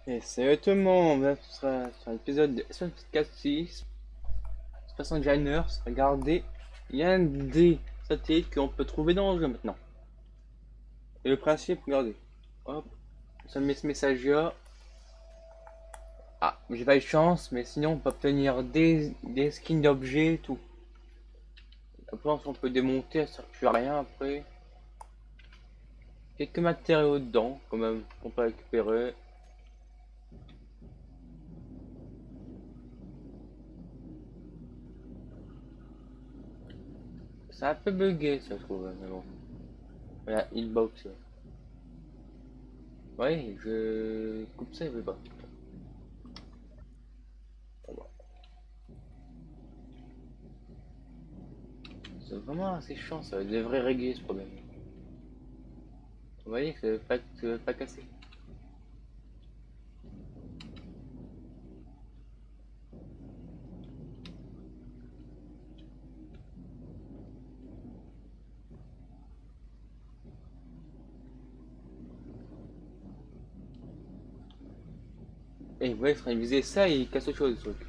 Et salut tout le monde, ce sera sur l'épisode de S4 Space Engineers. Regardez, il y a un des satellites qu'on peut trouver dans le jeu maintenant. Et le principe, regardez, hop, ça met ce message là. Ah, j'ai pas eu de chance, mais sinon on peut obtenir des skins d'objets et tout. Après, on peut démonter, ça sert plus à rien après. Quelques matériaux dedans, quand même, qu'on peut récupérer. C'est un peu bugué, ça, je trouve, mais bon. Voilà, hitbox. Ouais, je coupe ça, il veut pas. C'est vraiment assez chiant, ça devrait régler ce problème. Vous voyez que ça veut pas casser. Et vous voyez, il faudrait viser ça et il casse autre chose, le truc.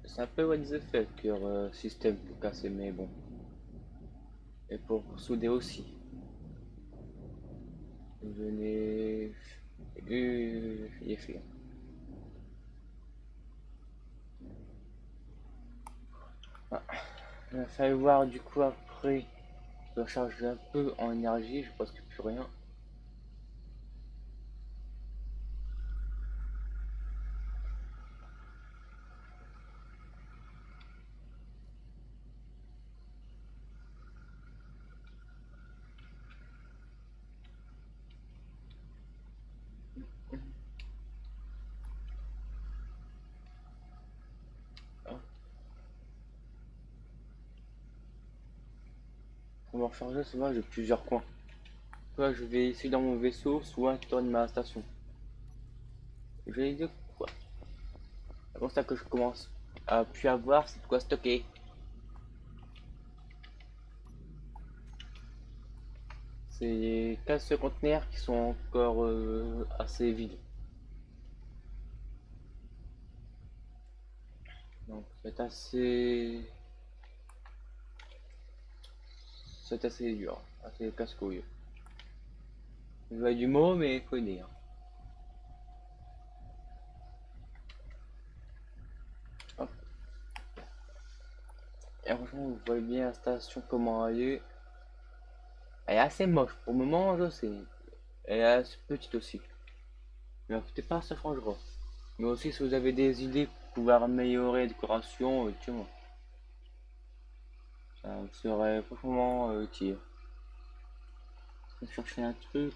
C'est un peu what the fuck leur système pour casser, mais bon. Et pour souder aussi. Je n'ai eu fait. Ah. Il va falloir voir du coup après. Je dois charger un peu en énergie, je pense que plus rien. Ah. Pour me recharger, souvent j'ai plusieurs coins. Soit je vais essayer dans mon vaisseau, soit dans ma station. Je vais dire quoi? C'est comme ça que je commence à puis avoir c'est de quoi stocker. C'est 15 conteneurs qui sont encore assez vides. Donc c'est assez dur, assez casse-couille. Je vois du mot, mais il faut dire. Hop. Et franchement, vous voyez bien la station comment elle est. Elle est assez moche. Pour le moment, je sais. Elle est assez petite aussi. Mais peut-être pas, ça changera. Mais aussi, si vous avez des idées pour pouvoir améliorer la décoration, tiens, ça serait franchement utile. Je vais chercher un truc.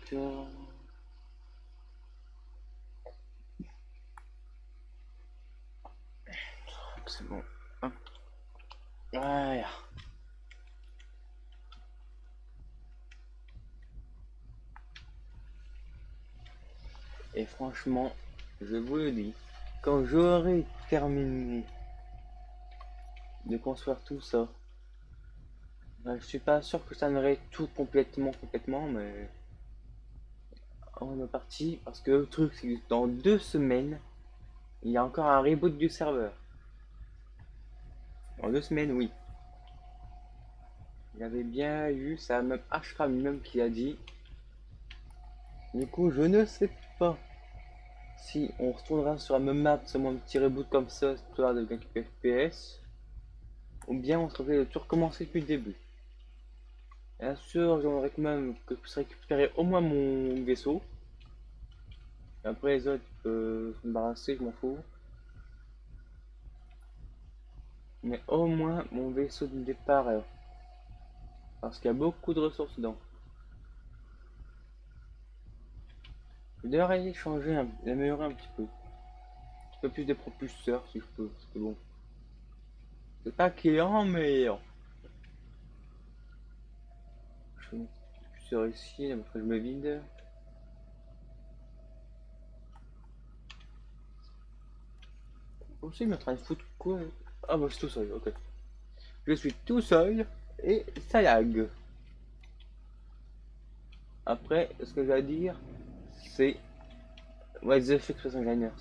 C'est bon. Hop. Voilà. Et franchement, je vous le dis, quand j'aurai terminé de construire tout ça, ben, je suis pas sûr que ça irait tout complètement, mais on est parti parce que le truc, c'est que dans 2 semaines, il y a encore un reboot du serveur. Dans 2 semaines, oui. Il y avait bien eu, ça même Ashram lui-même qui a dit. Du coup, je ne sais pas si on retournera sur la même map, seulement un petit reboot comme ça, histoire de gagner quelques FPS, ou bien on se refait de tout recommencer depuis le début. Bien sûr, j'aimerais quand même que je puisse récupérer au moins mon vaisseau. Et après les autres, se m'embarrasser, je m'en fous. Mais au moins mon vaisseau de départ, parce qu'il y a beaucoup de ressources dedans. Je devrais aller changer, améliorer un petit peu. Un petit peu plus de propulseurs si je peux, parce que bon. C'est pas qu'il est en mais je fais une propulseur ici, après je me vide. Aussi, il est en train de foutre quoi? Ah bah je suis tout seul, ok. Je suis tout seul et ça lag. Après, ce que j'ai à dire, c'est What the fuck Space Engineers.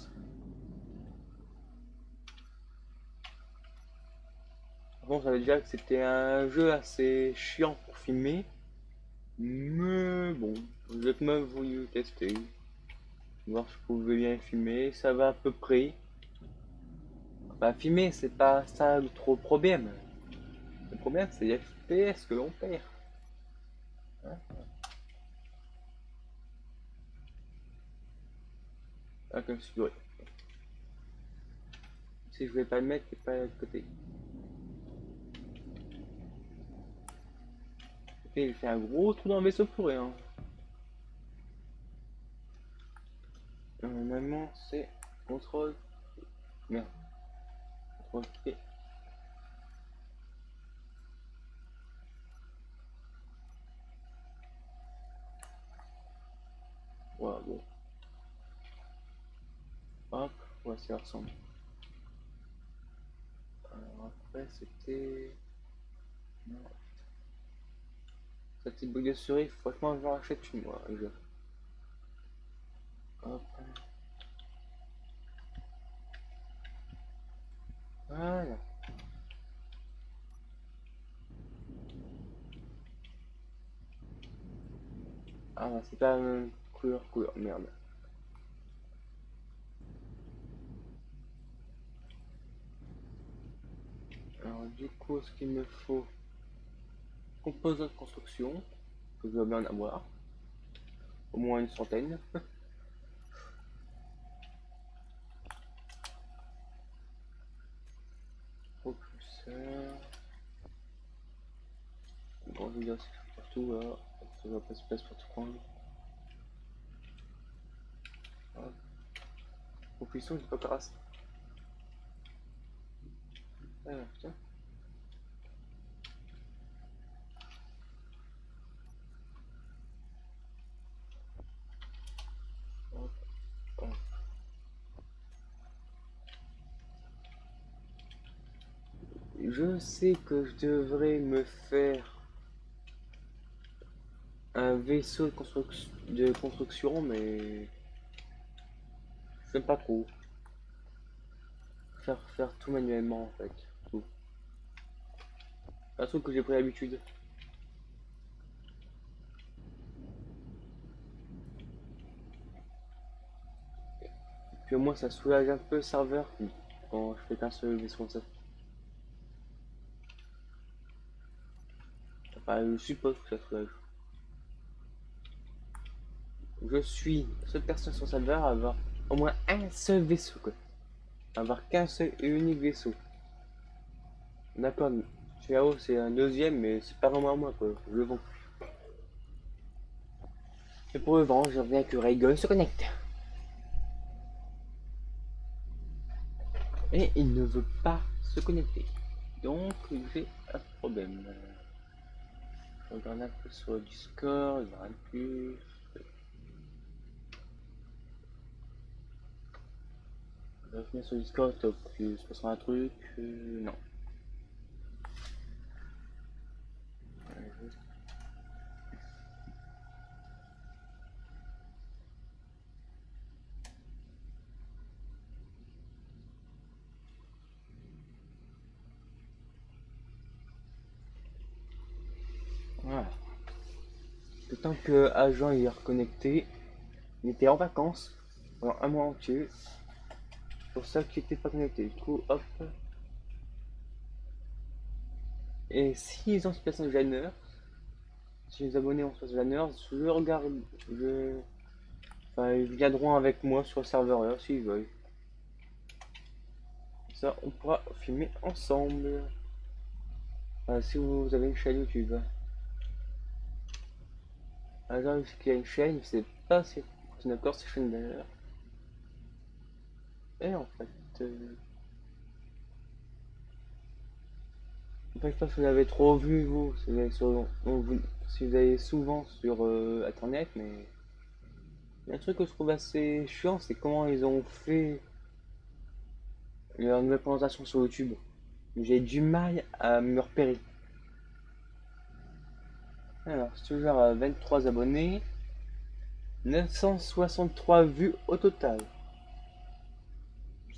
Bon, ça veut dire que c'était un jeu assez chiant pour filmer, mais bon, j'ai quand même voulu tester, voir si je pouvais bien filmer, ça va à peu près. Enfin, filmer, c'est pas ça le trop problème. Le problème, c'est les FPS que l'on perd. Hein. Ah, comme si si je vais pas le mettre, c'est pas de côté. Ok, il fait un gros trou dans le vaisseau pour rien. Normalement, c'est contrôle. Merde, contrôle P. Voilà, bon. Hop, ouais, ça ressemble. Alors après, c'était. Non. Cette petite boucle de souris, franchement, j'en rachète une, moi, le jeu. Hop. Voilà. Ah, bah, c'est pas la même couleur, merde. Alors, du coup, ce qu'il me faut, composants de construction, que je dois bien en avoir, au moins une centaine. Propulseur. Bon, je veux dire, c'est partout là. Ça va pas se passer pour tout prendre. Hop. Propulsion, j'ai pas carasser. Ah, putain. Hop, hop. Je sais que je devrais me faire un vaisseau de construction, mais je sais pas trop. Faire tout manuellement en fait. Tout. Un truc que j'ai pris l'habitude. Puis au moins ça soulage un peu le serveur quand je fais qu'un seul vaisseau comme ça. Enfin, je suppose que ça soulage. Je suis seule personne sur le serveur à avoir au moins un seul vaisseau quoi. Avoir qu'un seul et unique vaisseau. D'accord, Ciao c'est un deuxième mais c'est pas vraiment à moi quoi. Je le vends. Et pour le vendre, je reviens que Raygun se connecte. Et il ne veut pas se connecter. Donc j'ai un problème. Je regarde un peu sur le Discord, il n'y a rien de plus. Je vais revenir sur le Discord, top, il se passera un truc. Non. Voilà. Le temps que Agent y est reconnecté, il était en vacances pendant un mois entier. C'est pour ça qu'il n'était pas connecté. Du coup, hop. Et s'ils ont ce personnage Janner, si les abonnés ont ce Janner, je regarde. Enfin, ils viendront avec moi sur le serveur là s'ils veulent. Ça, on pourra filmer ensemble. Enfin, si vous avez une chaîne YouTube. Agent, qu'il y a une chaîne, c'est pas si c'est d'accord, c'est chaîne d'ailleurs. Et en fait, je sais pas si vous avez trop vu, vous, si vous avez, si vous avez souvent sur internet, mais il y a un truc que je trouve assez chiant, c'est comment ils ont fait leur nouvelle présentation sur YouTube. J'ai du mal à me repérer. Alors, c'est toujours à 23 abonnés. 963 vues au total.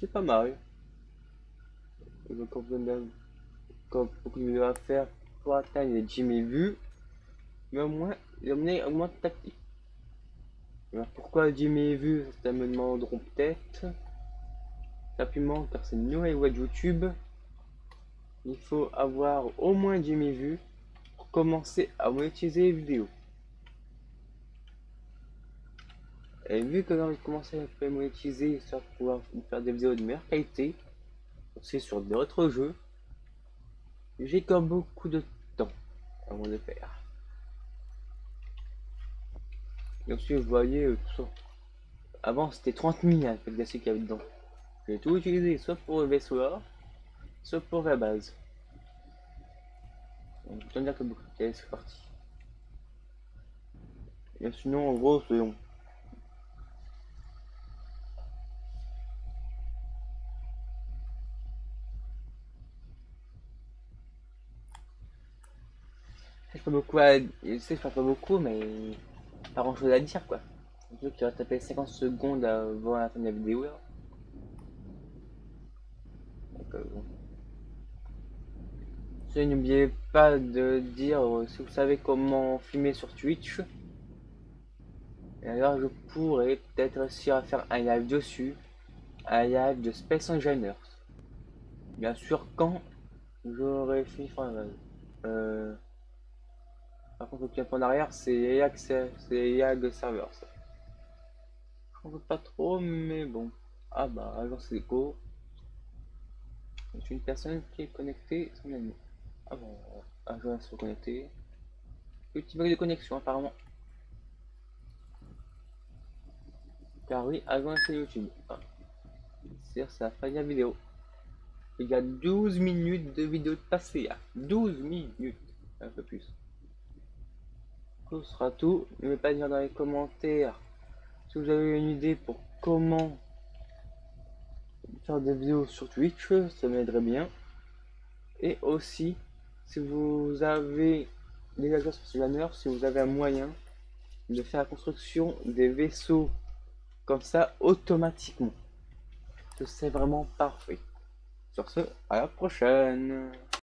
C'est pas mal. J'ai encore beaucoup de vidéos à faire pour atteindre les 10 000 vues. Mais au moins, il y a au moins de tactique. Alors pourquoi 10 000 vues? Ça me demanderont peut-être. Simplement car c'est une nouvelle web YouTube. Il faut avoir au moins 10 000 vues pour commencer à monétiser les vidéos. Et vu que j'ai envie de commencer à monétiser, histoire de pouvoir faire des vidéos de meilleure qualité, aussi sur d'autres jeux, j'ai encore beaucoup de temps avant de faire. Et aussi, vous voyez tout ça. Avant, c'était 30 000 avec le glacier qu'il y avait dedans. J'ai tout utilisé, soit pour le vaisseau là, soit pour la base. Donc, autant dire que beaucoup de pièces, c'est parti. Et sinon, en gros, c'est long. Je pas beaucoup à... Je sais, je parle pas beaucoup, mais pas grand chose à dire quoi. Un truc qui va taper 50 secondes avant la fin de la vidéo là. Donc, bon. N'oubliez pas de dire si vous savez comment filmer sur Twitch. Et alors je pourrais peut-être réussir à faire un live dessus. Un live de Space Engineers. Bien sûr quand j'aurai fini par par contre, le cap en arrière, c'est YAG Server. Ça. Je veux pas trop, mais bon. Ah bah, agence éco. C'est une personne qui est connectée, son ami. Ah bon, agence reconnectée. Petit bug de connexion, apparemment. Car oui, agence c'est YouTube. Ah. C'est ça a failli la vidéo. Il y a 12 minutes de vidéo de passé. 12 minutes. Un peu plus. Ce sera tout. N'oubliez pas de dire dans les commentaires si vous avez une idée pour comment faire des vidéos sur Twitch, ça m'aiderait bien. Et aussi, si vous avez des agences spatiales, si vous avez un moyen de faire la construction des vaisseaux comme ça automatiquement, c'est vraiment parfait. Sur ce, à la prochaine.